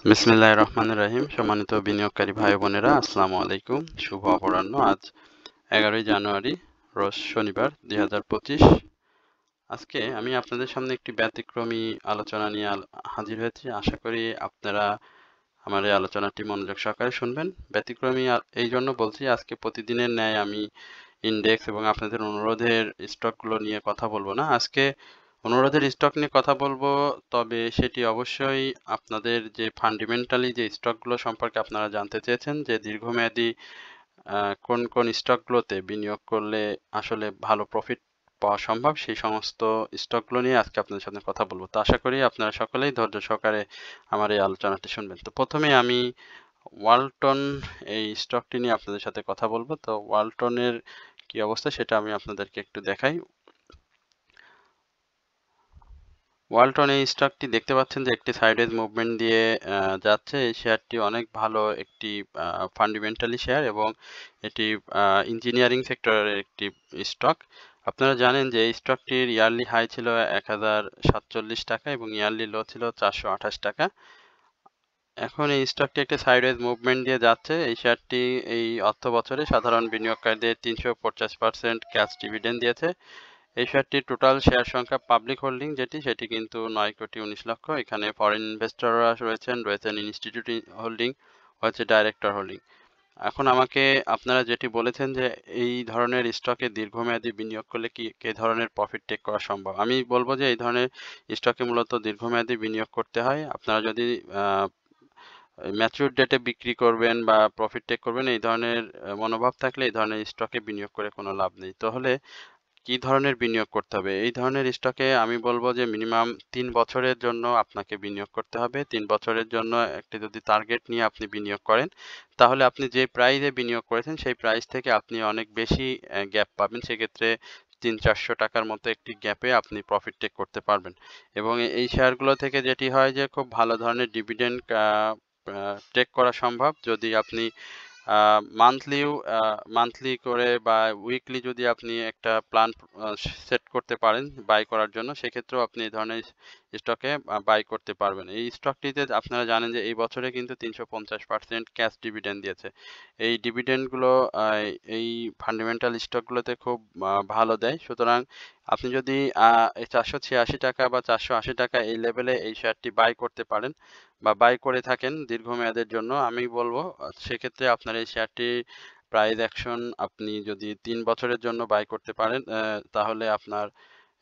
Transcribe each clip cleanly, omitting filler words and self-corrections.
বিসমিল্লাহির রহমানির রহিম। সম্মানিত বিনিয়োগকারী ভাই বোনেরা, আসসালামু আলাইকুম। শুভ অপরাহ্ন। আজ 11ই জানুয়ারি, রোজ শনিবার 2025। আজকে আমি আপনাদের সামনে একটি ব্যতিক্রমী আলোচনা নিয়ে হাজির হয়েছি। আশা করি আপনারা আমার এই আলোচনাটি মনোযোগ সহকারে শুনবেন। ব্যতিক্রমী এই জন্য বলছি, আজকে প্রতিদিনের ন্যায় আমি ইন্ডেক্স এবং আপনাদের অনুরোধের স্টকগুলো নিয়ে কথা বলবো না। আজকে অনুরোধের স্টক নিয়ে কথা বলবো, তবে সেটি অবশ্যই আপনাদের যে ফান্ডামেন্টালি যে স্টকগুলো সম্পর্কে আপনারা জানতে চেয়েছেন, যে দীর্ঘমেয়াদী কোন কোন স্টকগুলোতে বিনিয়োগ করলে আসলে ভালো প্রফিট পাওয়া সম্ভব, সেই সমস্ত স্টকগুলো নিয়ে আজকে আপনাদের সাথে কথা বলবো। তো আশা করি আপনারা সকলেই ধৈর্য সহকারে আমার এই আলোচনাটি শুনবেন। তো প্রথমে আমি ওয়ালটন এই স্টকটি নিয়ে আপনাদের সাথে কথা বলবো। তো ওয়ালটনের কি অবস্থা সেটা আমি আপনাদেরকে একটু দেখাই। ওয়ালটন এই স্টকটি দেখতে পাচ্ছেন যে একটি সাইডওয়েজ মুভমেন্ট দিয়ে যাচ্ছে। এই শেয়ারটি অনেক ভালো একটি ফান্ডামেন্টালি শেয়ার এবং এটি ইঞ্জিনিয়ারিং সেক্টরের একটি স্টক। আপনারা জানেন যে এই স্টকটির ইয়ারলি হাই ছিল 1047 টাকা এবং ইয়ারলি লো ছিল 428 টাকা। এখন এই স্টকটি একটি সাইডওয়েজ মুভমেন্ট দিয়ে যাচ্ছে। এই শেয়ারটি এই অর্থ বছরে সাধারণ বিনিয়োগকারীদের 350% ক্যাশ ডিভিডেন্ড দিয়েছে। এই শেয়ারটির টোটাল শেয়ার সংখ্যা পাবলিক হোল্ডিং সেটি কিন্তু 9,19,00,000। এখানে ফরেন ইনভেস্টররা রয়েছেন ইনস্টিটিউট হোল্ডিং, হচ্ছে ডাইরেক্টর হোল্ডিং। এখন আমাকে আপনারা যেটি বলেছেন যে এই ধরনের স্টকে দীর্ঘমেয়াদী বিনিয়োগ করলে কে ধরনের প্রফিট টেক করা সম্ভব, আমি বলবো যে এই ধরনের স্টকে মূলত দীর্ঘমেয়াদী বিনিয়োগ করতে হয়। আপনারা যদি ম্যাচিউর ডেটে বিক্রি করবেন বা প্রফিট টেক করবেন, এই ধরনের মনোভাব থাকলে এই ধরনের স্টকে বিনিয়োগ করে কোনো লাভ নেই। তাহলে কি ধরনের বিনিয়োগ করতে হবে? এই ধরনের স্টকে আমি বলবো যে মিনিমাম 3 বছরের জন্য আপনাকে বিনিয়োগ করতে হবে। 3 বছরের জন্য একটি যদি টার্গেট নিয়ে আপনি বিনিয়োগ করেন, তাহলে আপনি যে প্রাইসে বিনিয়োগ করেছেন সেই প্রাইস থেকে আপনি অনেক বেশি গ্যাপ পাবেন। সেক্ষেত্রে 300-400 টাকার মতো একটি গ্যাপে আপনি প্রফিট টেক করতে পারবেন। এবং এই শেয়ারগুলো থেকে যেটি হয় যে খুব ভালো ধরনের ডিভিডেন্ড টেক করা সম্ভব যদি আপনি মান্থলিও মান্থলি করে বা উইকলি যদি আপনি একটা প্ল্যান সেট করতে পারেন বাই করার জন্য, সেক্ষেত্রেও আপনি এই ধরনের স্টকে বাই করতে পারবেন। এই স্টকটিতে আপনারা জানেন যে এই বছরে কিন্তু 350% ক্যাশ ডিভিডেন্ড দিয়েছে। এই ডিভিডেন্ডগুলো এই ফান্ডামেন্টাল স্টকগুলোতে খুব ভালো দেয়। সুতরাং আপনি যদি এই 486 টাকা বা 480 টাকা এই লেভেলে এই শেয়ারটি বাই করতে পারেন বা বাই করে থাকেন দীর্ঘমেয়াদের জন্য, আমি বলবো সেক্ষেত্রে আপনার এই শেয়ারটি প্রাইস অ্যাকশন আপনি যদি 3 বছরের জন্য বাই করতে পারেন, তাহলে আপনার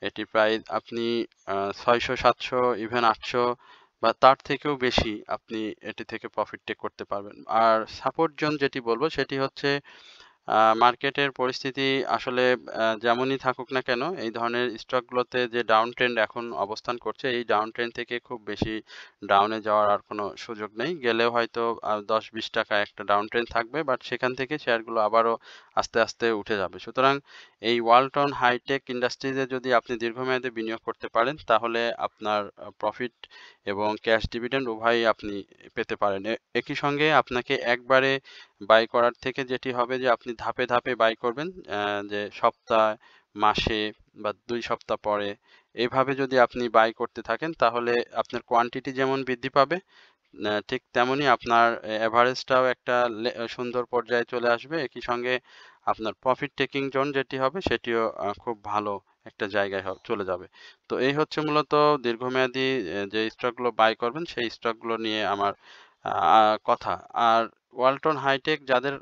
এটি প্রাইস আপনি 600-700 ইভেন 800 বা তার থেকেও বেশি আপনি এটি থেকে প্রফিট টেক করতে পারবেন। আর সাপোর্ট জোন যেটি বলবো সেটি হচ্ছে মার্কেটের পরিস্থিতি আসলে যেমনই থাকুক না কেন, এই ধরনের স্টকগুলোতে যে ডাউন ট্রেন্ড এখন অবস্থান করছে, এই ডাউন ট্রেন্ড থেকে খুব বেশি ডাউনে যাওয়ার আর কোনো সুযোগ নেই। গেলেও হয়তো 10-20 টাকা একটা ডাউন ট্রেন্ড থাকবে, বাট সেখান থেকে শেয়ারগুলো আবারও আস্তে আস্তে উঠে যাবে। সুতরাং এই ওয়ালটন হাইটেক ইন্ডাস্ট্রিজে যদি আপনি দীর্ঘমেয়াদে বিনিয়োগ করতে পারেন, তাহলে আপনার প্রফিট এবং ক্যাশ ডিভিডেন্ড উভয়ই আপনি পেতে পারেন। একই সঙ্গে আপনাকে একবারে বাই করার থেকে যেটি হবে যে আপনি ধাপে ধাপে বাই করবেন, যে সপ্তাহ, মাসে বা 2 সপ্তাহ পরে, এভাবে যদি আপনি বাই করতে থাকেন তাহলে আপনার কোয়ান্টিটি যেমন বৃদ্ধি পাবে, ঠিক তেমনি আপনার এভারেজটাও একটা সুন্দর পর্যায়ে চলে আসবে। একই সঙ্গে আপনার প্রফিট টেকিং জোন যেটি হবে সেটিও খুব ভালো একটা জায়গায় চলে যাবে। তো এই হচ্ছে মূলত দীর্ঘমেয়াদী যে স্টকগুলো বাই করবেন সেই স্টকগুলো নিয়ে আমার কথা। আর ওয়ালটন হাইটেক যাদের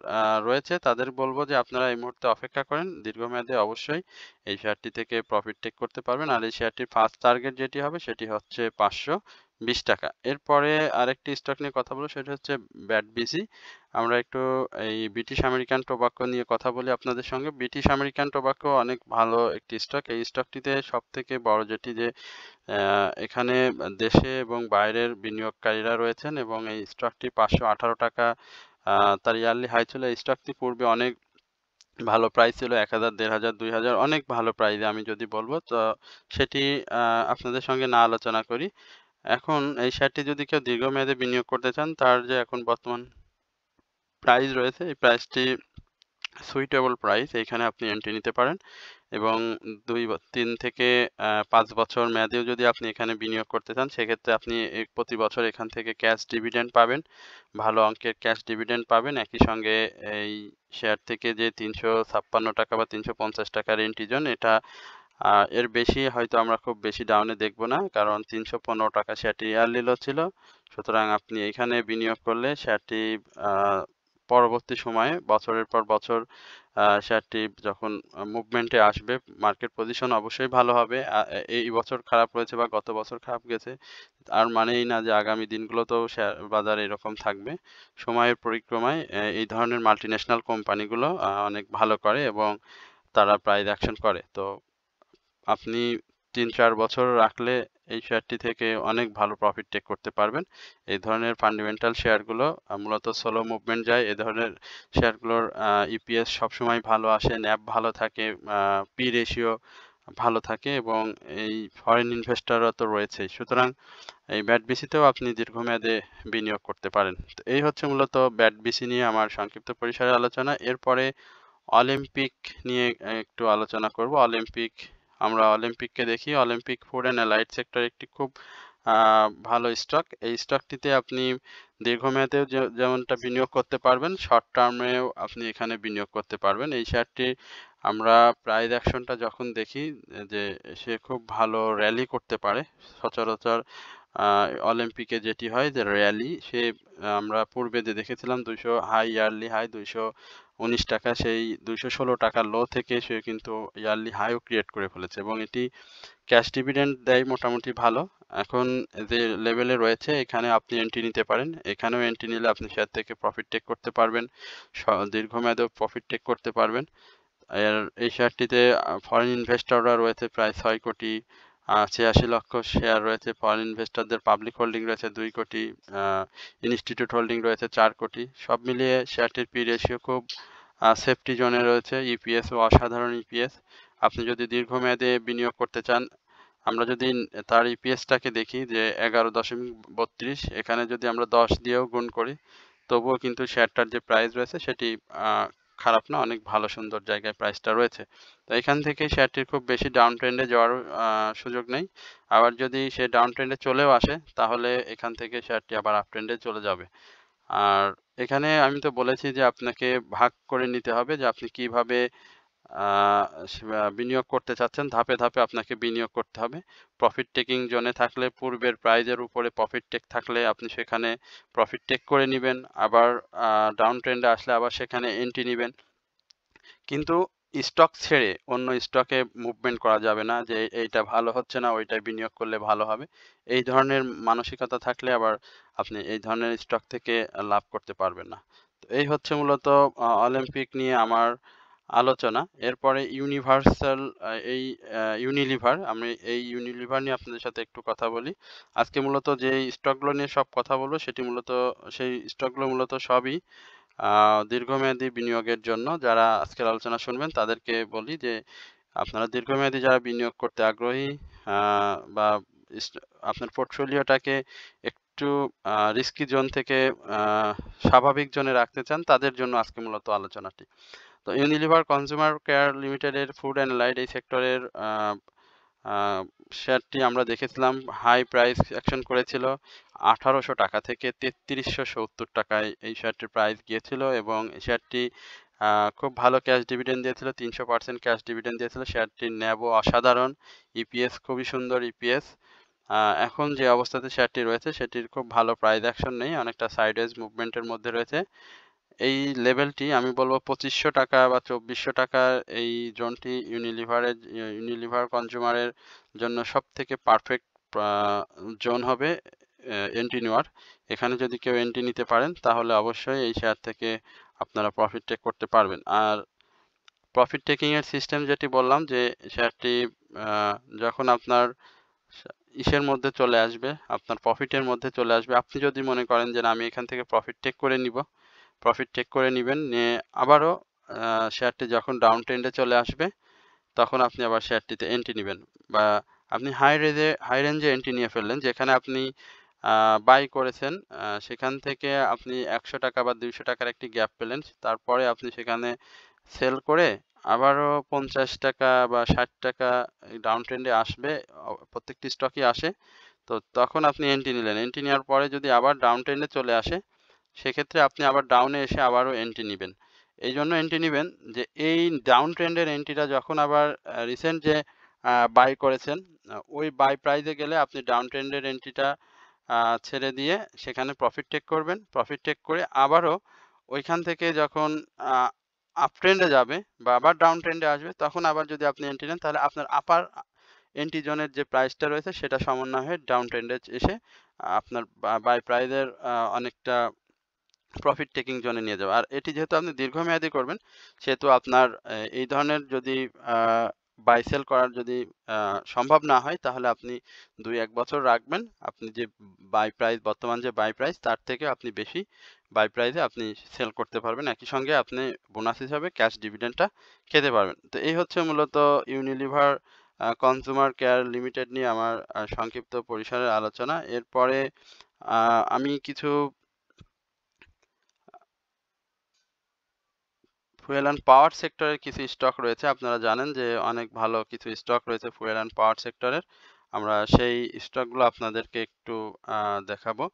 রয়েছে তাদের বলবো যে আপনারা এই মুহূর্তে অপেক্ষা করেন। দীর্ঘমেয়াদে অবশ্যই এই শেয়ারটি থেকে প্রফিট টেক করতে পারবেন। আর এই শেয়ারটির ফার্স্ট টার্গেট যেটি হবে সেটি হচ্ছে 520 টাকা। এরপরে আরেকটি স্টক নিয়ে কথা বলবো, সেটা হচ্ছে ব্যাডবিসি। আমরা একটু এই ব্রিটিশ আমেরিকান টোবাকো নিয়ে কথা বলি আপনাদের সঙ্গে। ব্রিটিশ আমেরিকান টোবাকো অনেক ভালো একটি স্টক। এই স্টকটিতে সবথেকে বড় যেটি যে এখানে দেশে এবং বাইরের বিনিয়োগকারীরা রয়েছেন এবং এই স্টকটি 518 টাকা তার ইয়ারলি হাই ছিল। এই স্টকটি পূর্বে অনেক ভালো প্রাইস ছিল, 1000, 1500, 2000, অনেক ভালো প্রাইসে আমি যদি বলবো তো সেটি আপনাদের সঙ্গে না আলোচনা করি। এখন এই শেয়ারটি যদি কেউ দীর্ঘমেয়াদে বিনিয়োগ করতে চান, তার যে এখন বর্তমান প্রাইস রয়েছে, এই প্রাইসটি সুইটেবল প্রাইস, এইখানে আপনি এন্ট্রি নিতে পারেন। এবং 3 থেকে 5 বছর মেয়াদেও যদি আপনি এখানে বিনিয়োগ করতে চান, সেক্ষেত্রে আপনি প্রতি বছর এখান থেকে ক্যাশ ডিভিডেন্ড পাবেন। ভালো অঙ্কের ক্যাশ ডিভিডেন্ড পাবেন। একই সঙ্গে এই শেয়ার থেকে যে ৳৩৫৬ বা ৳৩৫০ রেন্টিজন, এটা এর বেশি হয়তো আমরা খুব বেশি ডাউনে দেখব না। কারণ ৳৩১৫ শেয়ারটি ইয়ারলি লো ছিল। সুতরাং আপনি এখানে বিনিয়োগ করলে শেয়ারটি আ পরবর্তী সময়ে বছরের পর বছর শেয়ারটি যখন মুভমেন্টে আসবে, মার্কেট পজিশন অবশ্যই ভালো হবে। এই বছর খারাপ হয়েছে বা গত বছর খারাপ গেছে, তার মানেই না যে আগামী দিনগুলোতেও শেয়ার বাজার এরকম থাকবে। সময়ের পরিক্রমায় এই ধরনের মাল্টিন্যাশনাল কোম্পানিগুলো অনেক ভালো করে এবং তারা প্রাইস অ্যাকশন করে। তো আপনি ৩-৪ বছর রাখলে এই শেয়ারটি থেকে অনেক ভালো প্রফিট টেক করতে পারবেন। এই ধরনের ফান্ডামেন্টাল শেয়ারগুলো মূলত স্লো মুভমেন্ট যায়। এ ধরনের শেয়ারগুলোর ইপিএস সবসময় ভালো আসে, ন্যাভ ভালো থাকে, পি রেশিও ভালো থাকে এবং এই ফরেন ইনভেস্টররা তো রয়েছেই। সুতরাং এই BATBCতেও আপনি দীর্ঘমেয়াদে বিনিয়োগ করতে পারেন। তো এই হচ্ছে মূলত BATBC নিয়ে আমার সংক্ষিপ্ত পরিসরে আলোচনা। এরপরে অলিম্পিক নিয়ে একটু আলোচনা করব। আমরা অলিম্পিককে দেখি। Olympic food and allied sector একটি খুব ভালো স্টক। এই স্টকটিতে আপনি দীর্ঘমেয়াদেও যেমনটা বিনিয়োগ করতে পারবেন, শর্ট টার্মেও আপনি এখানে বিনিয়োগ করতে পারবেন। এই শেয়ারটি আমরা প্রাইস অ্যাকশনটা যখন দেখি যে সে খুব ভালো র্যালি করতে পারে। সচরাচর অলিম্পিকে যেটি হয় যে র্যালি, আমরা পূর্বে যে দেখেছিলাম ইয়ারলি হাই ৳219, সেই ৳216 লো থেকে সে কিন্তু ইয়ারলি হাইও ক্রিয়েট করে ফেলেছে এবং এটি ক্যাশ ডিভিডেন্ড দেয় মোটামুটি ভালো। এখন যে লেভেলে রয়েছে এখানে আপনি এন্ট্রি নিতে পারেন। এখানেও এন্ট্রি নিলে আপনি শেয়ার থেকে প্রফিট টেক করতে পারবেন। দীর্ঘমেয়াদেও প্রফিট টেক করতে পারবেন। এই শেয়ারটিতে ফরেন ইনভেস্টররা রয়েছে প্রায় ৬ কোটি, ৮৬ লক্ষ শেয়ার রয়েছে ফরেন ইনভেস্টরদের, পাবলিক হোল্ডিং রয়েছে ২ কোটি, ইনস্টিটিউট হোল্ডিং রয়েছে ৪ কোটি। সব মিলিয়ে শেয়ারটির পি রেশিও খুব সেফটি জোনে রয়েছে। ইপিএসও অসাধারণ ইপিএস। আপনি যদি দীর্ঘমেয়াদে বিনিয়োগ করতে চান, আমরা যদি তার ইপিএসটাকে দেখি যে 11.32, এখানে যদি আমরা 10 দিয়েও গুণ করি, তবুও কিন্তু শেয়ারটার যে প্রাইস রয়েছে সেটি খারাপ না, অনেক ভালো সুন্দর জায়গায় প্রাইসটা রয়েছে। তো এখান থেকে শেয়ারটির খুব বেশি ডাউন ট্রেন্ডে যাওয়ার সুযোগ নেই। আবার যদি সে ডাউন ট্রেন্ডে চলেও আসে, তাহলে এখান থেকে শেয়ারটি আবার আপ ট্রেন্ডে চলে যাবে। আর এখানে আমি তো বলেছি যে আপনাকে ভাগ করে নিতে হবে যে আপনি কিভাবে বিনিয়োগ করতে চাচ্ছেন। ধাপে ধাপে আপনাকে বিনিয়োগ করতে হবে। প্রফিট টেকিং জোনে থাকলে, পূর্বের প্রাইজের উপরে প্রফিট টেক থাকলে আপনি সেখানে প্রফিট টেক করে নিবেন। আবার ডাউন ট্রেন্ডে আসলে আবার সেখানে এন্ট্রি নিবেন। কিন্তু স্টক ছেড়ে অন্য স্টকে মুভমেন্ট করা যাবে না যে এইটা ভালো হচ্ছে না, ওইটায় বিনিয়োগ করলে ভালো হবে। এই ধরনের মানসিকতা থাকলে আবার আপনি এই ধরনের স্টক থেকে লাভ করতে পারবেন না। তো এই হচ্ছে মূলত অলিম্পিক নিয়ে আমার আলোচনা। এরপরে ইউনিলিভার, আমি এই ইউনিলিভার নিয়ে আপনাদের সাথে একটু কথা বলি। আজকে মূলত যে স্টকগুলো নিয়ে সব কথা বলবো সেই স্টকগুলো মূলত সবই দীর্ঘমেয়াদী বিনিয়োগের জন্য। যারা আজকের আলোচনা শুনবেন তাদেরকে বলি যে আপনারা দীর্ঘমেয়াদী যারা বিনিয়োগ করতে আগ্রহী বা আপনার পোর্টফোলিওটাকে একটু রিস্কি জোন থেকে স্বাভাবিক জোনে রাখতে চান, তাদের জন্য আজকে মূলত আলোচনাটি। তো ইউনিলিভার কনজিউমার কেয়ার লিমিটেডের ফুড অ্যান্ড লাইট এই সেক্টরের শেয়ারটি আমরা দেখেছিলাম হাই প্রাইস অ্যাকশন করেছিল। ৳১৮০০ থেকে ৳৩৩৭০ এই শেয়ারটির প্রাইস গিয়েছিল এবং শেয়ারটি খুব ভালো ক্যাশ ডিভিডেন্ড দিয়েছিল, ৩০০% ক্যাশ ডিভিডেন্ড দিয়েছিল। শেয়ারটির ন্যাভও অসাধারণ, ইপিএস খুবই সুন্দর ইপিএস। এখন যে অবস্থাতে শেয়ারটি রয়েছে সেটির খুব ভালো প্রাইস অ্যাকশন নেই, অনেকটা সাইডওয়েজ মুভমেন্টের মধ্যে রয়েছে। এই লেভেলটি আমি বলবো ৳২৫০০ বা ৳২৪০০, এই জোনটি ইউনিলিভার কনজিউমারের জন্য সবথেকে পারফেক্ট জোন হবে এন্ট্রি নেওয়ার। এখানে যদি কেউ এন্ট্রি নিতে পারেন তাহলে অবশ্যই এই শেয়ার থেকে আপনারা প্রফিট টেক করতে পারবেন। আর প্রফিট টেকিং এর সিস্টেম যেটি বললাম যে শেয়ারটি যখন আপনার ইসের মধ্যে চলে আসবে, আপনার প্রফিটের মধ্যে চলে আসবে, আপনি যদি মনে করেন যে না আমি এখান থেকে প্রফিট টেক করে নিব, প্রফিট টেক করে নিবেন, নিয়ে আবারও শেয়ারটি যখন ডাউন ট্রেন্ডে চলে আসবে তখন আপনি আবার শেয়ারটিতে এন্ট্রি নিবেন। বা আপনি হাই রেঞ্জে এন্ট্রি নিয়ে ফেললেন, যেখানে আপনি বাই করেছেন, সেখান থেকে আপনি ৳১০০ বা ৳২০০ একটি গ্যাপ পেলেন। তারপরে আপনি সেখানে সেল করে আবারও 50 টাকা বা 60 টাকা ডাউন ট্রেন্ডে আসবে, প্রত্যেকটি স্টকই আসে। তো তখন আপনি এন্ট্রি নিলেন, এন্ট্রি নেওয়ার পরে যদি আবার ডাউন ট্রেন্ডে চলে আসে, সেক্ষেত্রে আপনি আবার ডাউনে এসে আবারও এন্ট্রি নিবেন। এই জন্য এন্ট্রি নিবেন যে এই ডাউন ট্রেন্ডের এন্ট্রিটা যখন আবার রিসেন্ট যে বাই করেছেন, ওই বাই প্রাইসে গেলে আপনি ডাউন ট্রেন্ডের এন্ট্রিটা ছেড়ে দিয়ে সেখানে প্রফিট টেক করবেন। প্রফিট টেক করে আবারও ওইখান থেকে যখন আপ ট্রেন্ডে যাবে বা আবার ডাউন ট্রেন্ডে আসবে, তখন আবার যদি আপনি এন্ট্রি নেন, তাহলে আপনার আপার এন্ট্রি জোনের যে প্রাইসটা রয়েছে সেটা সমন্বয় হয়ে ডাউন ট্রেন্ডে এসে আপনার বাই প্রাইসের অনেকটা প্রফিট টেকিং জোনে নিয়ে যাবে। আর এটি যেহেতু আপনি দীর্ঘমেয়াদী করবেন, সেহেতু আপনার এই ধরনের যদি বাই সেল করার যদি সম্ভব না হয়, তাহলে আপনি ২-১ বছর রাখবেন। আপনি যে বাই প্রাইস, বর্তমান যে বাই প্রাইস, তার থেকে আপনি বেশি বাই প্রাইসে আপনি সেল করতে পারবেন। একই সঙ্গে আপনি বোনাস হিসাবে ক্যাশ ডিভিডেন্ডটা খেতে পারবেন। তো এই হচ্ছে মূলত ইউনিলিভার কনজ্যুমার কেয়ার লিমিটেড নিয়ে আমার সংক্ষিপ্ত পরিসরের আলোচনা। এরপরে আমি কিছু ফুয়েল অ্যান্ড পাওয়ার সেক্টরের কিছু স্টক রয়েছে। আপনারা জানেন যে অনেক ভালো কিছু স্টক রয়েছে ফুয়েল অ্যান্ড পাওয়ার সেক্টরের। আমরা সেই স্টকগুলো আপনাদেরকে একটু দেখাবো।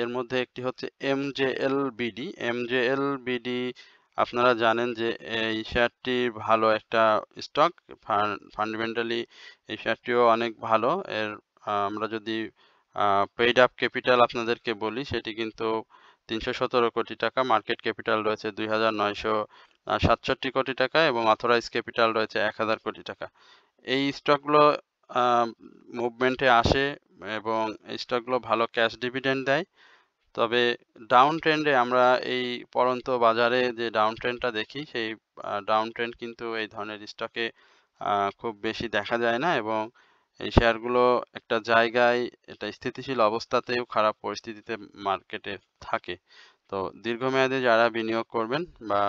এর মধ্যে একটি হচ্ছে এমজেএলবিডি। এমজেএলবিডি আপনারা জানেন যে এই শেয়ারটি ভালো একটা স্টক, ফান্ডামেন্টালি এই শেয়ারটিও অনেক ভালো। এর আমরা যদি পেইড আপ ক্যাপিটাল আপনাদেরকে বলি, সেটি কিন্তু ৩১৭ কোটি টাকা, মার্কেট ক্যাপিটাল রয়েছে ২৯৬৭ কোটি টাকা এবং অথরাইজ ক্যাপিটাল রয়েছে ১,০০০ কোটি টাকা। এই স্টকগুলো মুভমেন্টে আসে এবং এই স্টকগুলো ভালো ক্যাশ ডিভিডেন্ড দেয়। তবে ডাউন ট্রেন্ডে আমরা এই পড়ন্ত বাজারে যে ডাউন ট্রেন্ডটা দেখি, সেই ডাউন ট্রেন্ড কিন্তু এই ধরনের স্টকে খুব বেশি দেখা যায় না এবং এই শেয়ারগুলো একটা জায়গায় এটা স্থিতিশীল অবস্থাতেও খারাপ পরিস্থিতিতে মার্কেটে থাকে। তো দীর্ঘমেয়াদে যারা বিনিয়োগ করবেন বা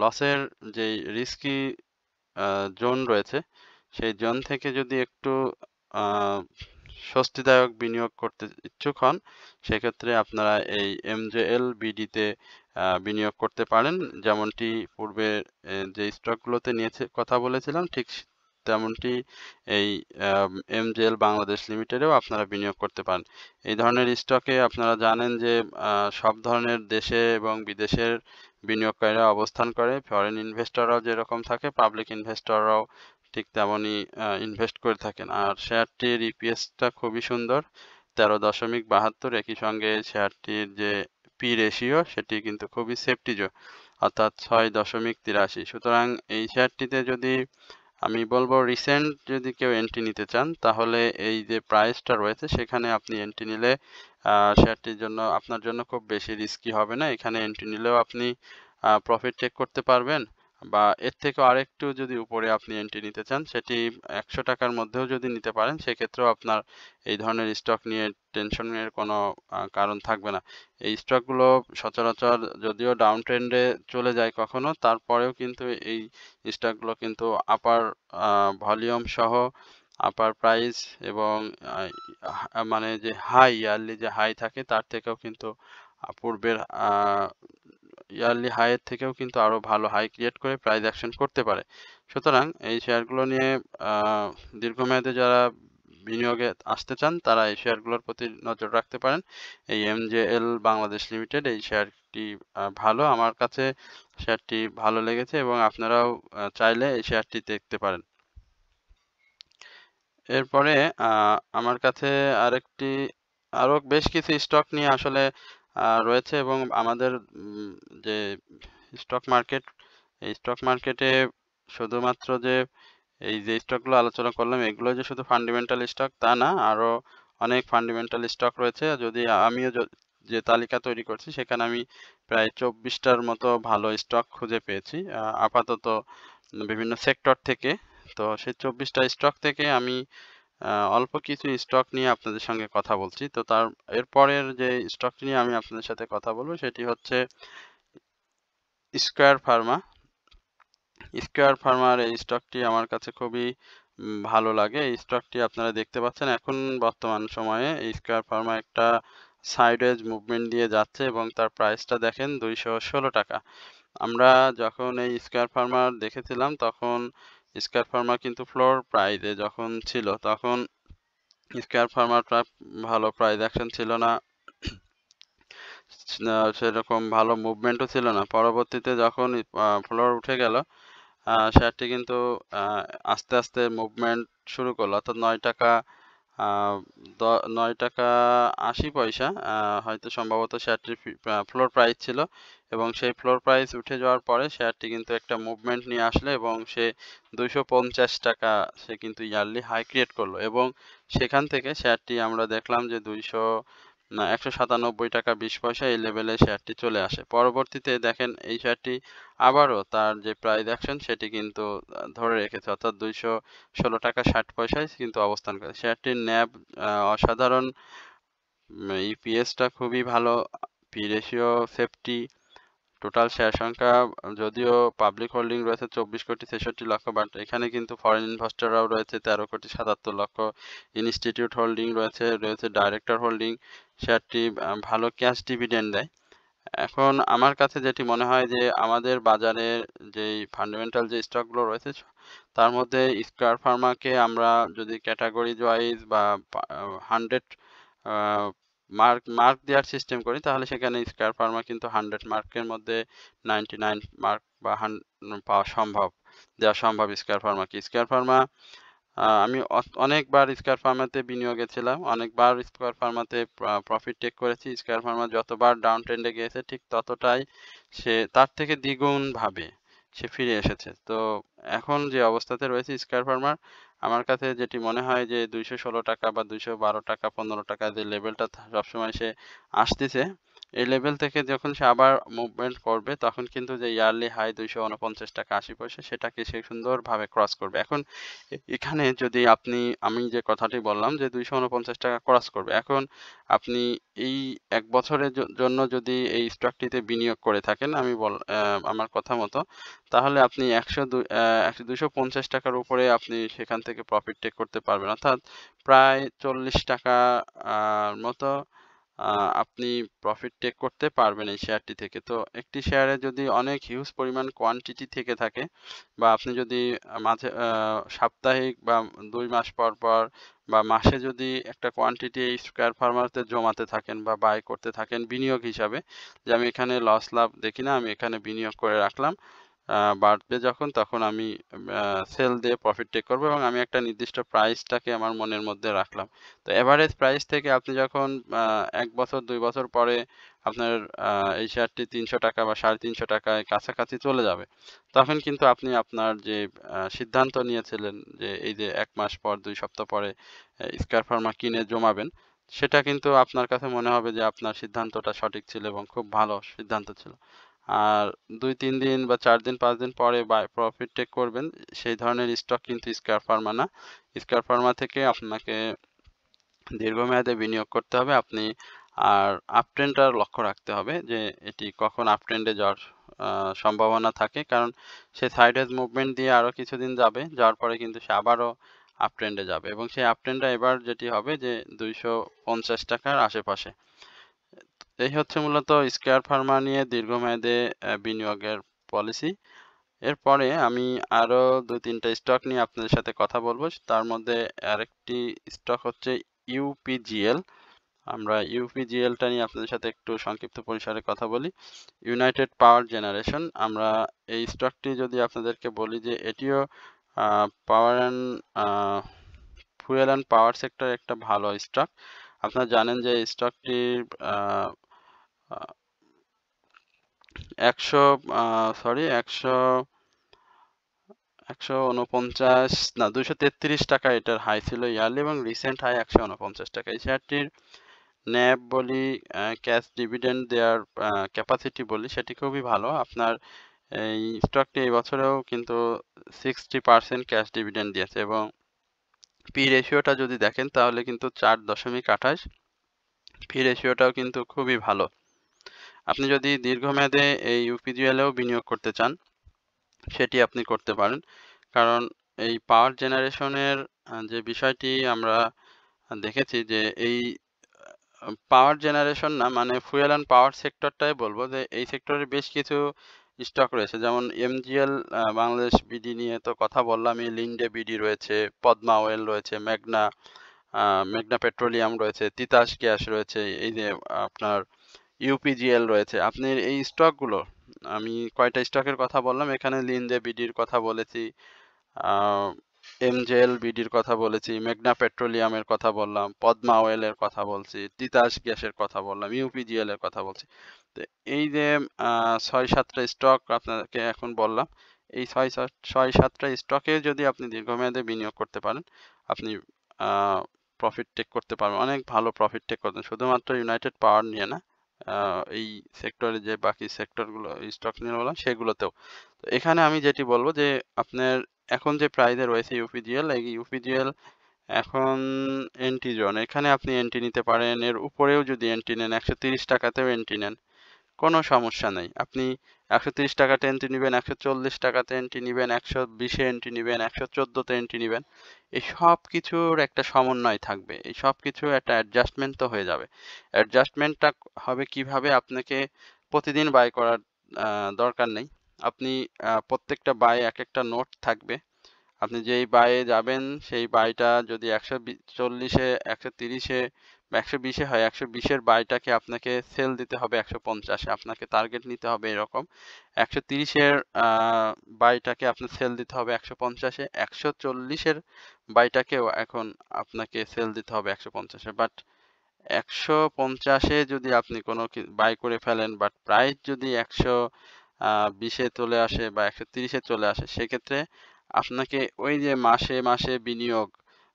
লসের যেই রিস্কি জোন রয়েছে, সেই জোন থেকে যদি একটু আহ, স্বস্তিদায়ক বিনিয়োগ করতে ইচ্ছুক হন, সেক্ষেত্রে আপনারা এই এমজেএল বিডিতে বিনিয়োগ করতে পারেন। যেমনটি পূর্বে যে স্টকগুলোতে নিয়ে কথা বলেছিলাম, ঠিক তেমনটি এই এমজেএল বাংলাদেশ লিমিটেডেও আপনারা বিনিয়োগ করতে পারেন। এই ধরনের স্টকে আপনারা জানেন যে সব ধরনের দেশে এবং বিদেশের বিনিয়োগকারীরা অবস্থান করে। ফরেন ইনভেস্টররাও যেরকম থাকে, পাবলিক ইনভেস্টররাও ঠিক তেমনই ইনভেস্ট করে থাকেন। আর শেয়ারটির ইপিএসটা খুবই সুন্দর, 13.72। একই সঙ্গে শেয়ারটির যে পি রেশিও, সেটি কিন্তু খুবই সেফটিজো, অর্থাৎ 6.83। সুতরাং এই শেয়ারটিতে যদি আমি বলবো রিসেন্ট যদি কেউ এন্ট্রি নিতে চান, তাহলে এই যে প্রাইসটা রয়েছে সেখানে আপনি এন্ট্রি নিলে শেয়ারটির জন্য আপনার জন্য খুব বেশি রিস্কি হবে না। এখানে এন্ট্রি নিলেও আপনি প্রফিট টেক করতে পারবেন, বা এর থেকেও আরেকটু যদি উপরে আপনি এন্ট্রি নিতে চান, সেটি 100 টাকার মধ্যেও যদি নিতে পারেন, সেক্ষেত্রেও আপনার এই ধরনের স্টক নিয়ে টেনশনের কোনো কারণ থাকবে না। এই স্টকগুলো সচরাচর যদিও ডাউন ট্রেন্ডে চলে যায় কখনো, তারপরেও কিন্তু এই স্টকগুলো কিন্তু আপার ভলিউম সহ আপার প্রাইস এবং মানে যে হাই, ইয়ারলি যে হাই থাকে, তার থেকেও কিন্তু পূর্বের ইয়ারলি হাইয়ের থেকেও কিন্তু আরো ভালো হাই ক্রিয়েট করে প্রাইস অ্যাকশন করতে পারে। সুতরাং এই শেয়ারগুলো নিয়ে দীর্ঘমেয়াদে যারা বিনিয়োগে আসতে চান, তারা এই শেয়ারগুলোর প্রতি নজর রাখতে পারেন। এই এমজেএল বাংলাদেশ লিমিটেড, এই শেয়ারটি ভালো, আমার কাছে শেয়ারটি ভালো লেগেছে এবং আপনারাও চাইলে এই শেয়ারটি দেখতে পারেন। এরপরে আমার কাছে আরো বেশ কিছু স্টক নিয়ে আসলে রয়েছে এবং আমাদের যে স্টক মার্কেট, এই স্টক মার্কেটে শুধুমাত্র যে এই যে স্টকগুলো আলোচনা করলাম, এগুলো যে শুধু ফান্ডামেন্টাল স্টক তা না, আরো অনেক ফান্ডামেন্টাল স্টক রয়েছে। যদি আমিও যে তালিকা তৈরি করছি, সেখানে আমি প্রায় 24টার মতো ভালো স্টক খুঁজে পেয়েছি আপাতত বিভিন্ন সেক্টর থেকে। তো সেই 24টা স্টক থেকে আমি অল্প কিছু স্টক নিয়ে আপনাদের সঙ্গে কথা বলছি। তো এরপরের যে স্টকটি নিয়ে আমি আপনাদের সাথে কথা বলবো, সেটি হচ্ছে স্কয়ার ফার্মা। স্কয়ার ফার্মার এই স্টকটি আমার কাছে খুবই ভালো লাগে। এই স্টকটি আপনারা দেখতে পাচ্ছেন, এখন বর্তমান সময়ে এই স্কয়ার ফার্মা একটা সাইডওয়েজ মুভমেন্ট দিয়ে যাচ্ছে এবং তার প্রাইসটা দেখেন 216 টাকা। আমরা যখন এই স্কয়ার ফার্মার দেখেছিলাম তখন স্কয়ার ফার্মার কিন্তু ফ্লোর প্রাইজে যখন ছিল তখন স্কয়ার ফার্মারটা ভালো প্রাইস অ্যাকশন ছিল না। সেরকম ভালো মুভমেন্টও ছিল না। পরবর্তীতে যখন ফ্লোর উঠে গেল শেয়ারটি কিন্তু আস্তে আস্তে মুভমেন্ট শুরু করলো, অর্থাৎ আহ, 9 টাকা 80 পয়সা হয়তো সম্ভবত শেয়ারটির ফ্লোর প্রাইস ছিল, এবং সেই ফ্লোর প্রাইস উঠে যাওয়ার পরে শেয়ারটি কিন্তু একটা মুভমেন্ট নিয়ে আসলো এবং সে 250 টাকা সে কিন্তু ইয়ারলি হাই ক্রিয়েট করলো, এবং সেখান থেকে শেয়ারটি আমরা দেখলাম যে 197 টাকা 20 পয়সা এই লেভেলে শেয়ারটি চলে আসে। পরবর্তীতে দেখেন এই শেয়ারটি আবারও তার যে প্রাইস অ্যাকশন সেটি কিন্তু ধরে রেখেছে, অর্থাৎ 216 টাকা 60 পয়সায় কিন্তু অবস্থান করে। শেয়ারটির ন্যাব অসাধারণ, ইপিএসটা খুবই ভালো, P ratio safety, total share সংখ্যা যদিও পাবলিক হোল্ডিং রয়েছে 24,63,00,000, বাট এখানে কিন্তু ফরেন ইনভেস্টররাও রয়েছে 13,77,00,000, ইনস্টিটিউট হোল্ডিং রয়েছে ডাইরেক্টর হোল্ডিং। শেয়ারটি ভালো ক্যাশ ডিভিডেন্ড দেয়। এখন আমার কাছে যেটি মনে হয় যে আমাদের বাজারের যেই ফান্ডামেন্টাল যে স্টকগুলো রয়েছে তার মধ্যে স্কয়ার ফার্মাকে আমরা যদি ক্যাটাগরিজ ওয়াইজ বা 100 মার্ক মার্ক দেওয়ার সিস্টেম করি, তাহলে সেখানে স্কয়ার ফার্মা কিন্তু 100 মার্কের মধ্যে 99 মার্ক বা পাওয়া সম্ভব, দেওয়া সম্ভব স্কয়ার ফার্মাকে। স্কয়ার ফার্মা আমি অনেকবার স্কয়ার ফার্মাতে বিনিয়োগে ছিলাম, অনেকবার স্কয়ার ফার্মাতে প্রফিট টেক করেছি। স্কয়ার ফার্মা যতবার ডাউন ট্রেন্ডে গিয়েছে ঠিক ততটাই সে তার থেকে দ্বিগুণ ভাবে সে ফিরে এসেছে। তো এখন যে অবস্থাতে রয়েছে স্কয়ার ফার্মার, আমার কাছে যেটি মনে হয় যে 216 টাকা বা 212 টাকা 15 টাকা যে লেভেলটা সবসময় সে আসতেছে, এই লেভেল থেকে যখন সে আবার মুভমেন্ট করবে তখন কিন্তু যে ইয়ারলি হাই 249 টাকা 80 পয়সা সেটাকে সে সুন্দরভাবে ক্রস করবে। এখন এখানে যদি আমি যে কথাটি বললাম যে 249 টাকা ক্রস করবে, এখন আপনি এই 1 বছরের জন্য যদি এই স্টকটিতে বিনিয়োগ করে থাকেন, আমার কথা মতো, তাহলে আপনি 250 টাকার উপরে আপনি সেখান থেকে প্রফিট টেক করতে পারবেন, অর্থাৎ প্রায় 40 টাকা মতো আপনি প্রফিট টেক করতে পারবেন এই শেয়ারটি থেকে। তো একটি শেয়ারে যদি অনেক হিউজ পরিমাণ কোয়ান্টিটি থেকে থাকে, বা আপনি যদি মাঝে সাপ্তাহিক বা 2 মাস পর পর বা মাসে যদি একটা কোয়ান্টিটি এই স্কয়ার ফার্মারতে জমাতে থাকেন বা বাই করতে থাকেন বিনিয়োগ হিসাবে, যে আমি এখানে লস লাভ দেখি না, আমি এখানে বিনিয়োগ করে রাখলাম, বাড়বে যখন তখন আমি সেল দিয়ে প্রফিট টেক করবো, এবং আমি একটা নির্দিষ্ট প্রাইসটাকে আমার মনের মধ্যে রাখলাম। তো এভারেজ প্রাইস থেকে আপনি যখন 1 বছর 2 বছর পরে আপনার এই শেয়ারটি 300 টাকা বা 350 টাকায় কাছাকাছি চলে যাবে, তখন কিন্তু আপনি আপনার যে সিদ্ধান্ত নিয়েছিলেন যে এই যে 1 মাস পর 2 সপ্তাহ পরে স্কয়ার ফার্মা কিনে জমাবেন, সেটা কিন্তু আপনার কাছে মনে হবে যে আপনার সিদ্ধান্তটা সঠিক ছিল এবং খুব ভালো সিদ্ধান্ত ছিল। আর 2-3 দিন বা 4 দিন 5 দিন পরে প্রফিট টেক করবেন, সেই ধরনের স্টক কিন্তু স্কয়ার ফার্মা না। স্কয়ার ফার্মা থেকে আপনাকে দীর্ঘমেয়াদে বিনিয়োগ করতে হবে। আর আপট্রেন্ডটার লক্ষ্য রাখতে হবে যে এটি কখন আপট্রেন্ডে যাওয়ার সম্ভাবনা থাকে, কারণ সে সাইডওয়েজ মুভমেন্ট দিয়ে আরো কিছুদিন যাবে, যাওয়ার পরে কিন্তু সে আবারও আপট্রেন্ডে যাবে, এবং সেই আপট্রেন্ডটা এবার যেটি হবে যে 250 টাকার আশেপাশে। এই হচ্ছে মূলত স্কয়ার ফার্মা নিয়ে দীর্ঘমেয়াদে বিনিয়োগের পলিসি। এরপরে আমি আরো 2-3টা স্টক নিয়ে আপনাদের সাথে কথা বলবো। তার মধ্যে আরেকটি স্টক হচ্ছে ইউপিজিএল। আমরা ইউপিজিএলটা নিয়ে আপনাদের সাথে একটু সংক্ষিপ্ত পরিসরে কথা বলি। ইউনাইটেড পাওয়ার জেনারেশন, আমরা এই স্টকটি যদি আপনাদেরকে বলি যে এটিও power and fuel and power sector একটা ভালো স্টক। আপনারা জানেন যে স্টকটির 233 টাকা এটার হাই ছিল ইয়ারলি, এবং রিসেন্ট হাই 149 টাকা। এই শেয়ারটির ন্যাব বলি, ক্যাশ ডিভিডেন্ড দেওয়ার ক্যাপাসিটি বলি, সেটি খুবই ভালো। আপনার এই স্টকটি এই বছরেও কিন্তু 60% ক্যাশ ডিভিডেন্ড দিয়েছে, এবং পি রেশিওটা যদি দেখেন তাহলে কিন্তু 4.28, পি রেশিওটাও কিন্তু খুবই ভালো। আপনি যদি দীর্ঘমেয়াদে এই ইউপিজিএলেও বিনিয়োগ করতে চান সেটি আপনি করতে পারেন, কারণ এই পাওয়ার জেনারেশনের যে বিষয়টি আমরা দেখেছি যে এই পাওয়ার জেনারেশন না, মানে ফুয়েল অ্যান্ড পাওয়ার সেক্টরটাই বলবো, যে এই সেক্টরে বেশ কিছু স্টক রয়েছে, যেমন এমজিএল বাংলাদেশ বিডি নিয়ে তো কথা বললাম, লিন্ডে বিডি রয়েছে, পদ্মা অয়েল রয়েছে, মেঘনা পেট্রোলিয়াম রয়েছে, তিতাস গ্যাস রয়েছে, এই যে আপনার ইউপিজিএল রয়েছে। আপনি এই স্টকগুলো, আমি কয়টা স্টকের কথা বললাম এখানে, লিন্ডে বিডির কথা বলেছি, এমজেএল বিডির কথা বলেছি, মেঘনা পেট্রোলিয়ামের কথা বললাম, পদ্মা অয়েলের কথা বলছি, তিতাস গ্যাসের কথা বললাম, ইউপিজিএল এর কথা বলছি। তো এই যে ৬-৭টা স্টক আপনাকে এখন বললাম, এই ৬-৭টা স্টকে যদি আপনি দীর্ঘমেয়াদে বিনিয়োগ করতে পারেন, আপনি প্রফিট টেক করতে পারবেন, অনেক ভালো প্রফিট টেক করতেন, শুধুমাত্র ইউনাইটেড পাওয়ার নিয়ে না, এই সেক্টরে যে বাকি সেক্টরগুলো স্টক নিয়ে বললাম সেগুলোতেও। তো এখানে আমি যেটি বলবো যে আপনার এখন যে প্রাইজে রয়েছে ইউপিজিএল, এই ইউপিজিএল এখন এন্ট্রি জোন, এখানে আপনি এন্ট্রি নিতে পারেন, এর উপরেও যদি এন্ট্রি নেন, 130 টাকাতেও এন্ট্রি নেন, কোনো সমস্যা নেই। আপনি 130 টাকাতে এন্ট্রি নেবেন, 140 টাকাতে এন্ট্রি নেবেন, 120-এ এন্ট্রি নেবেন, 114-তে এন্ট্রি নেবেন, এই সব কিছুর একটা সমন্বয় থাকবে, এই সব কিছু একটা অ্যাডজাস্টমেন্ট তো হয়ে যাবে। অ্যাডজাস্টমেন্টটা হবে কিভাবে? আপনাকে প্রতিদিন বাই করার দরকার নেই। আপনি প্রত্যেকটা বাই এক একটা নোট থাকবে, আপনি যেই বাইয়ে যাবেন সেই বাইটা যদি 140-এ, 130-এ বা 120-এ হয়, 120-এর বাইটাকে আপনাকে সেল দিতে হবে 150-এ, আপনাকে টার্গেট নিতে হবে এরকম। 130-এর বাইটাকে আপনার সেল দিতে হবে 150-এ, 140-এর বাইটাকেও এখন আপনাকে সেল দিতে হবে 150-এ। বাট 150-এ যদি আপনি কোনো বাই করে ফেলেন, বাট প্রাইস যদি 120-এ চলে আসে বা 130-এ চলে আসে, সেক্ষেত্রে আপনাকে ওই যে মাসে মাসে বিনিয়োগ,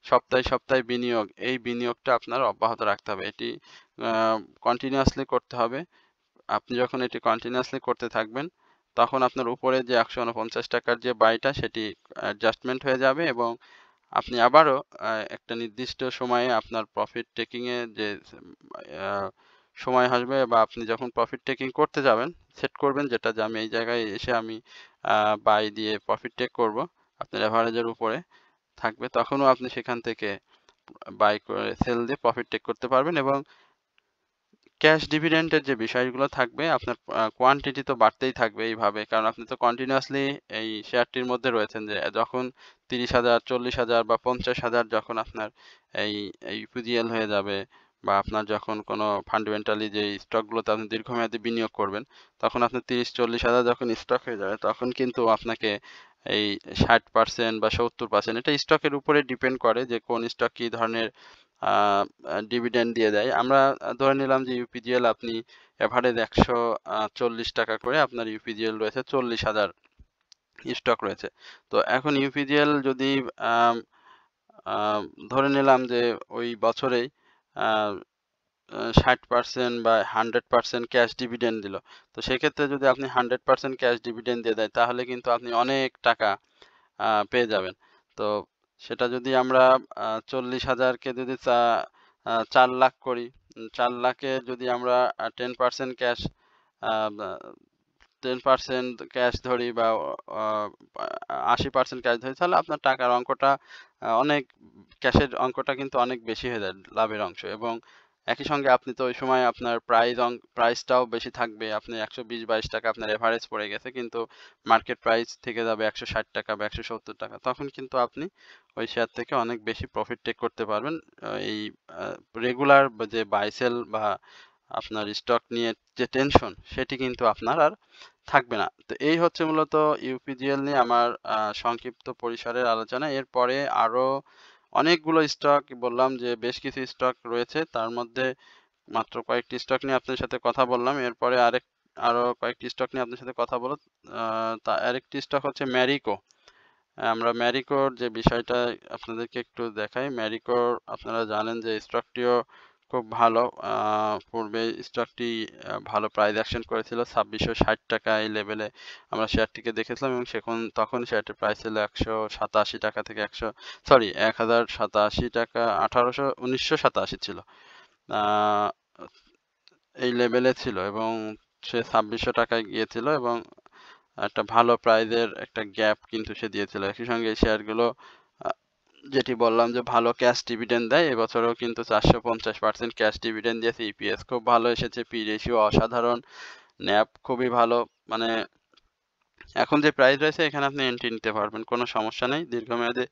সপ্তাহে সপ্তাহে বিনিয়োগ, এই বিনিয়োগটা আপনার অব্যাহত রাখতে হবে। এটি কন্টিনিউয়াসলি করতে হবে। আপনি যখন এটি কন্টিনিউয়াসলি করতে থাকবেন, তখন আপনার উপরে যে 149 টাকার যে বাইটা, সেটি অ্যাডজাস্টমেন্ট হয়ে যাবে এবং আপনি আবারও একটা নির্দিষ্ট সময়ে আপনার প্রফিট টেকিং এ যে সময় আসবে, বা আপনি যখন প্রফিট টেকিং করতে যাবেন, সেট করবেন যেটা যে আমি এই জায়গায় এসে আমি বাই দিয়ে প্রফিট টেক করব, আপনার এভারেজের উপরে থাকবে, তখনও আপনি সেখান থেকে বাই করে সেল দিয়ে প্রফিট টেক করতে পারবেন। এবং ক্যাশ ডিভিডেন্ডের যে বিষয়গুলো থাকবে, আপনার কোয়ান্টিটি তো বাড়তেই থাকবে এইভাবে, কারণ আপনি তো কন্টিনিউয়াসলি এই শেয়ারটির মধ্যে রয়েছেন, যে যখন 30,000, 40,000 বা 50,000 যখন আপনার এই ইউপিজিএল হয়ে যাবে, বা আপনার যখন কোনো ফান্ডামেন্টালি যে স্টকগুলোতে আপনি দীর্ঘমেয়াদী বিনিয়োগ করবেন, তখন আপনার 30-40,000 যখন স্টক হয়ে যাবে, তখন কিন্তু আপনাকে এই 60% বা 70%, এটা স্টকের উপরে ডিপেন্ড করে যে কোন স্টক কি ধরনের ডিভিডেন্ড দিয়ে দেয়। আমরা ধরে নিলাম যে ইউপিজিএল আপনি এভারেজ 140 টাকা করে আপনার ইউপিজিএল রয়েছে, 40,000 স্টক রয়েছে। তো এখন ইউপিজিএল যদি আম, আম, ধরে নিলাম যে ওই বছরেই 60% বা 100% ক্যাশ ডিভিডেন্ড দিল, তো সেক্ষেত্রে যদি আপনি 100% ক্যাশ ডিভিডেন্ড দিয়ে দেয়, তাহলে কিন্তু আপনি অনেক টাকা পেয়ে যাবেন। তো সেটা যদি আমরা 40,000-কে যদি 4 লাখ করি, 4 লাখে যদি আমরা 10% ক্যাশ 10% ক্যাশ ধরি, বা 80% ক্যাশ ধরি, তাহলে আপনার টাকার অঙ্কটা অনেক, ক্যাশের অঙ্কটা কিন্তু অনেক বেশি হয়ে যায়, লাভের অংশ। এবং একই সঙ্গে আপনি তো ওই সময় আপনার প্রাইসটাও বেশি থাকবে, আপনি 120-22 টাকা আপনার এভারেজ পড়ে গেছে, কিন্তু মার্কেট প্রাইস থেকে যাবে 160 টাকা বা 170 টাকা, তখন কিন্তু আপনি ওই শেয়ার থেকে অনেক বেশি প্রফিট টেক করতে পারবেন। এই রেগুলার যে বাই সেল বা আপনার স্টক নিয়ে যে টেনশন, সেটি কিন্তু আপনার আর থাকবে না। তো এই হচ্ছে মূলত ইউপিজিএল নিয়ে আমার সংক্ষিপ্ত পরিসরের আলোচনা। এরপরে আরো অনেকগুলো স্টক, বললাম যে বেশ কিছু স্টক রয়েছে, তার মধ্যে মাত্র কয়েকটি স্টক নিয়ে আপনার সাথে কথা বললাম। এরপরে আরো কয়েকটি স্টক নিয়ে আপনার সাথে কথা বলব। আরেকটি স্টক হচ্ছে ম্যারিকো। আমরা ম্যারিকোর যে বিষয়টা আপনাদেরকে একটু দেখাই। ম্যারিকোর আপনারা জানেন যে স্টকটিও খুব ভালো, পূর্বে স্টকটি ভালো প্রাইস অ্যাকশন করেছিল, 2660 টাকা এই লেভেলে আমরা শেয়ারটিকে দেখেছিলাম, এবং তখন শেয়ারটির প্রাইস ছিল 187 টাকা থেকে 1087 টাকা, 1987 ছিল, এই লেভেলে ছিল, এবং সে 2600 টাকায় গিয়েছিল, এবং একটা ভালো প্রাইজের একটা গ্যাপ কিন্তু সে দিয়েছিল। একই সঙ্গে এই শেয়ারগুলো যেটি বললাম যে ভালো ক্যাশ ডিভিডেন্ড দেয়, এবছরও কিন্তু 450% ক্যাশ ডিভিডেন্ড দিয়েছে, ইপিএস খুব ভালো এসেছে, পি রেশিও অসাধারণ, ন্যাপ খুবই ভালো, মানে এখন যে প্রাইস রয়েছে এখানে আপনি এন্ট্রি নিতে পারবেন, কোনো সমস্যা নেই। দীর্ঘমেয়াদে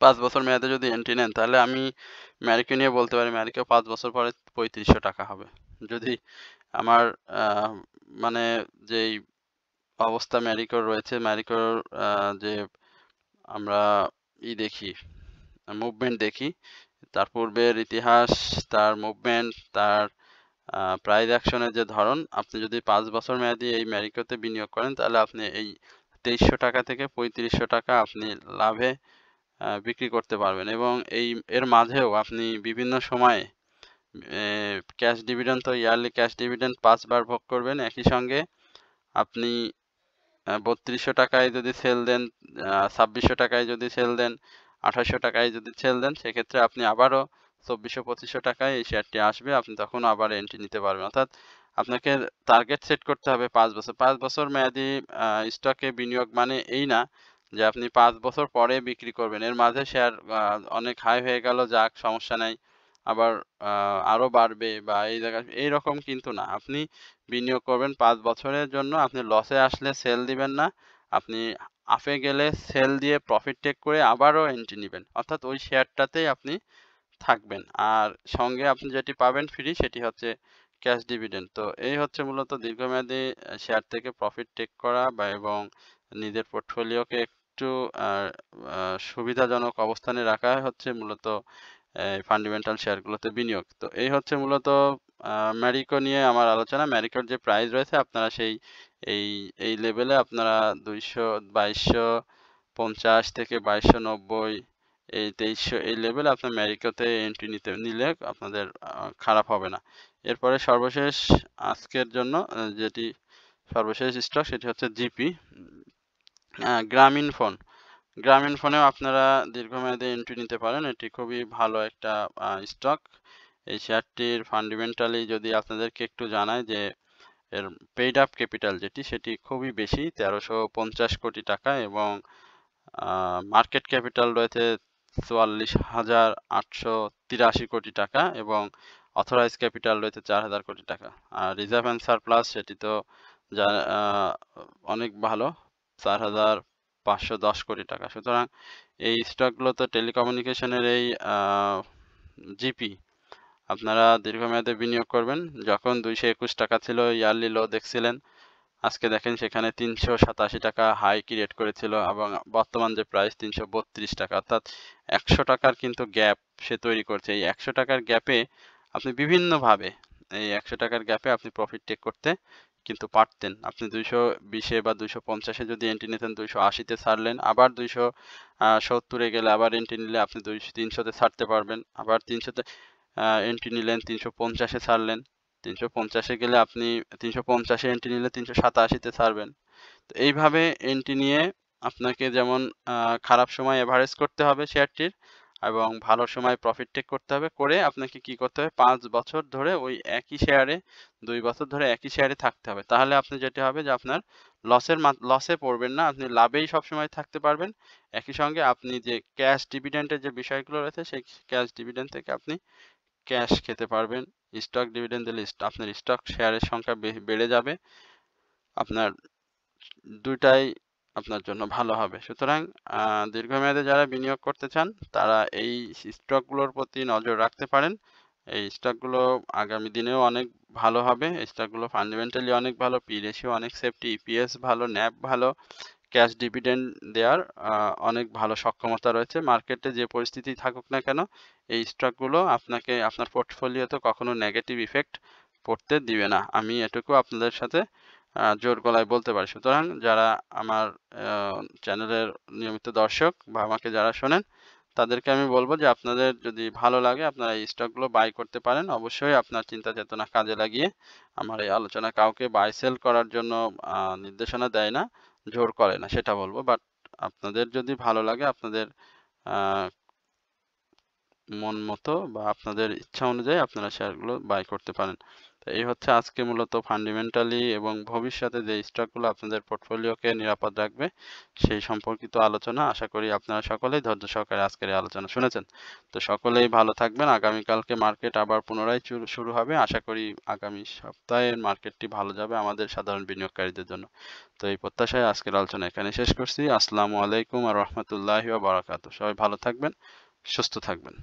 ৫ বছর মেয়াদে যদি এন্ট্রি নেন তাহলে আমি ম্যারিকো নিয়ে বলতে পারি ম্যারিকো ৫ বছর পরে ৳৩৫০০ হবে। যদি আমার মানে যেই অবস্থা ম্যারিকোর রয়েছে, ম্যারিকোর যে আমরা দেখি, মুভমেন্ট দেখি, তার পূর্বের ইতিহাস, তার মুভমেন্ট, তার প্রাইস অ্যাকশনের যে ধরন, আপনি যদি ৫ বছর মেয়াদি এই ম্যারিকোতে বিনিয়োগ করেন তাহলে আপনি এই ৳২৩০০ থেকে ৳৩৫০০ আপনি লাভে বিক্রি করতে পারবেন এবং এর মাঝেও আপনি বিভিন্ন সময়ে ক্যাশ ডিভিডেন্ড তো ইয়ারলি ক্যাশ ডিভিডেন্ড ৫ বার ভোগ করবেন। একই সঙ্গে আপনি ৳৩২০০ যদি সেল দেন, ৳২৬০০ যদি সেল দেন, ৳২৮০০ যদি সেল দেন, সেক্ষেত্রে আপনি আবারও ৳২৪০০-২৫০০ এই শেয়ারটি আসবে। আপনি তখন আবার এন্ট্রি নিতে পারবেন। অর্থাৎ আপনাকে টার্গেট সেট করতে হবে ৫ বছর। ৫ বছর মেয়াদি স্টকে বিনিয়োগ মানে এই না যে আপনি ৫ বছর পরে বিক্রি করবেন। এর মাঝে শেয়ার অনেক হাই হয়ে গেল, যাক সমস্যা নাই। আবার আরো বাড়বে বা এই জায়গায় এইরকম কিন্তু না। আপনি বিনিয়োগ করবেন ৫ বছরের জন্য। আপনি লসে আসলে সেল দিবেন না। আপনি আপে গেলে সেল দিয়ে প্রফিট টেক করে আবারও এন্ট্রি নিবেন। অর্থাৎ ওই শেয়ারটাতেই আপনি থাকবেন। আর সঙ্গে আপনি যেটি পাবেন ফ্রি সেটি হচ্ছে ক্যাশ ডিভিডেন্ড। তো এই হচ্ছে মূলত দীর্ঘমেয়াদী শেয়ার থেকে প্রফিট টেক করা এবং নিজের পোর্টফোলিওকে একটু আ আ সুবিধাজনক অবস্থানে রাখা হচ্ছে মূলত ফান্ডামেন্টাল শেয়ারগুলোতে বিনিয়োগ। তো এই হচ্ছে মূলত ম্যারিকো নিয়ে আমার আলোচনা। ম্যারিকোর যে প্রাইস রয়েছে আপনারা এই এই লেভেলে আপনারা 2250 থেকে 2290 এই 2300 এই লেভেলে আপনার ম্যারিকোতে এন্ট্রি নিলে আপনাদের খারাপ হবে না। এরপরে সর্বশেষ আজকের জন্য যেটি সর্বশেষ স্টক সেটি হচ্ছে জিপি, গ্রামীণফোন। গ্রামীণফোনেও আপনারা দীর্ঘমেয়াদে এন্ট্রি নিতে পারেন। এটি খুবই ভালো একটা স্টক। এই শেয়ারটির ফান্ডামেন্টালি যদি আপনাদেরকে একটু জানাই যে এর পেইড আপ ক্যাপিটাল যেটি সেটি খুবই বেশি, ১৩৫০ কোটি টাকা এবং মার্কেট ক্যাপিটাল রয়েছে ৪৪,৮৮৩ কোটি টাকা এবং অথরাইজ ক্যাপিটাল রয়েছে ৪,০০০ কোটি টাকা। আর রিজার্ভ অ্যান্ড সারপ্লাস সেটি তো যা অনেক ভালো, ৪,৫১০ কোটি টাকা। সুতরাং এই স্টকগুলো তো টেলিকমিউনিকেশনের এই জিপি আপনারা দীর্ঘমেয়াদে বিনিয়োগ করবেন। যখন ২২১ টাকা ছিল ইয়ারলি লো দেখছিলেন, আজকে দেখেন সেখানে ৩৮৭ টাকা হাই ক্রিয়েট করেছিল এবং বর্তমান যে প্রাইস ৩৩২ টাকা, অর্থাৎ ১০০ টাকার কিন্তু গ্যাপ সে তৈরি করছে। এই ১০০ টাকার গ্যাপে আপনি বিভিন্নভাবে এই ১০০ টাকার গ্যাপে আপনি প্রফিট টেক করতে কিন্তু পারতেন। আপনি ২২০-এ বা ২৫০-এ যদি এন্ট্রি নিতেন ২৮০-তে ছাড়লেন, আবার ২৭০-এ গেলে আবার এন্ট্রি নিলে আপনি ৩০০-তে ছাড়তে পারবেন, আবার ৩০০-তে এন্ট্রি নিলেন, ৩৫০-এ ছাড়লেন, ৩৫০-এ গেলে আপনি ৩৫০-এ এন্ট্রি নিলে ৩৮৭-তে ছাড়বেন। তো এইভাবে এন্ট্রি নিয়ে আপনাকে যেমন খারাপ সময় এভারেজ করতে হবে শেয়ারটির এবং ভালো সময় প্রফিট টেক করতে হবে। করে আপনাকে কি করতে হবে ৫ বছর ধরে ওই একই শেয়ারে ২ বছর ধরে একই শেয়ারে থাকতে হবে। তাহলে আপনি যেটি হবে যে আপনার লসে পড়বেন না। আপনি লাভেই সবসময় থাকতে পারবেন। একই সঙ্গে আপনি যে ক্যাশ ডিভিডেন্ডের যে বিষয়গুলো রয়েছে সেই ক্যাশ ডিভিডেন্ড থেকে আপনি ক্যাশ খেতে পারবেন। স্টক ডিভিডেন্ড দিলে আপনার স্টক শেয়ারের সংখ্যা বেড়ে যাবে। আপনার ২ টাই আপনার জন্য ভালো হবে। সুতরাং দীর্ঘমেয়াদে যারা বিনিয়োগ করতে চান তারা এই স্টকগুলোর প্রতি নজর রাখতে পারেন। এই স্টকগুলো আগামী দিনেও অনেক ভালো হবে। এই স্টকগুলো ফান্ডামেন্টালি অনেক ভালো, পি রেশিও অনেক সেফটি, ইপিএস ভালো, ন্যাভ ভালো, ক্যাশ ডিভিডেন্ড দেওয়ার অনেক ভালো সক্ষমতা রয়েছে। মার্কেটে যে পরিস্থিতি থাকুক না কেন, এই স্টকগুলো আপনাকে আপনার পোর্টফোলিওতে কখনো নেগেটিভ ইফেক্ট পড়তে দিবে না। আমি এটুকু আপনাদের সাথে জোর গলায় বলতে পারি। সুতরাং যারা আমার চ্যানেলের নিয়মিত দর্শক বা আমাকে যারা শোনেন, তাদেরকে আমি বলব যে আপনাদের যদি ভালো লাগে আপনারা এই স্টকগুলো বাই করতে পারেন। অবশ্যই আপনার চিন্তা চেতনা কাজে লাগিয়ে। আমার এই আলোচনা কাউকে বাই সেল করার জন্য নির্দেশনা দেয় না, জোর করে না সেটা বলব। বাট আপনাদের যদি ভালো লাগে আপনাদের আ মন মতো বা আপনাদের ইচ্ছা অনুযায়ী আপনারা শেয়ারগুলো বাই করতে পারেন। তো তো এই হচ্ছে আজকে মূলত ফান্ডামেন্টালি এবং ভবিষ্যতে যে স্টকগুলো আপনাদের পোর্টফোলিওকে নিরাপদ রাখবে সেই সম্পর্কিত আলোচনা। আশা করি আপনারা সকলেই ধৈর্য সহকারে আজকের এই আলোচনা শুনেছেন। তো সকলেই ভালো থাকবেন। আগামীকালকে মার্কেট আবার পুনরায় শুরু হবে। আশা করি আগামী সপ্তাহের মার্কেটটি ভালো যাবে আমাদের সাধারণ বিনিয়োগকারীদের জন্য। তো এই প্রত্যাশায় আজকের আলোচনা এখানে শেষ করছি। আসসালামু আলাইকুম ওয়া রাহমাতুল্লাহি ওয়া বারাকাতুহু। সবাই ভালো থাকবেন, সুস্থ থাকবেন।